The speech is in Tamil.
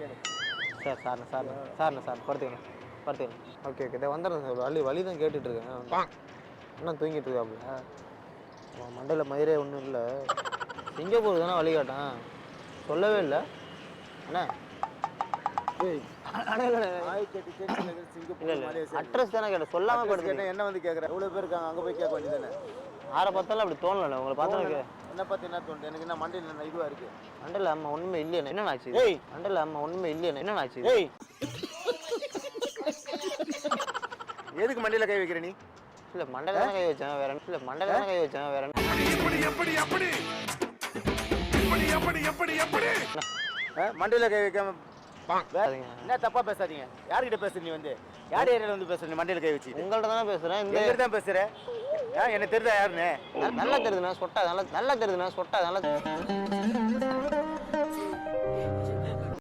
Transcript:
கேளு. Sir sir படுத்துக்கணும். ஓகே இதை வந்துடுறேன் சார். வலி தான் கேட்டுட்டு இருக்கேன். என்ன தூங்கிட்டு இருக்காப்புல. மண்டையில் மயிரே ஒன்றும் இல்லை. சிங்கப்பூர் தானே வழி காட்டான், சொல்லவே இல்லை அண்ணா. சிங்கப்பூர் மலேசியா அட்ரஸ் தானே கேட்டேன், சொல்லாம படுத்து என்ன வந்து கேட்குறேன். எவ்வளோ பேர் இருக்காங்க, அங்கே போய் கேட்க வேண்டியதானே. யாரை பார்த்தாலும் அப்படி தோணலை உங்களை பார்த்தா. என்ன பார்த்து என்ன தோணுது எனக்கு? என்ன மண்டையில் என்ன இதுவாக இருக்கு? மண்டையில் அம்மா ஒன்றுமே இல்லையே, என்ன ஆச்சு? மண்டையில் அம்மா ஒன்றுமே இல்லையே, என்ன ஆச்சு? எதுக்கு மண்டையில் கை வைக்கிற நீ? இல்லை மண்டையில் தானே கை வச்சேன், வேற இல்லை மண்டையில் தானே கை வச்சேன், வேற மண்டையில் கை வைக்காம என்ன தப்பா பேசாதீங்க. யார்கிட்ட பேசுற நீ? வந்து யார் ஏரியாவில் வந்து பேசுற நீ? மண்டையில் கை வச்சு உங்கள்கிட்ட தானே பேசுகிறேன். இந்த எங்கிட்ட தான் பேசுகிறேன். என்ன தெரியுதா யாருன்னு? நல்லா தெரியுதுண்ணா, சொட்டா நல்லா தெரியுதுண்ணா, சொட்டா நல்லா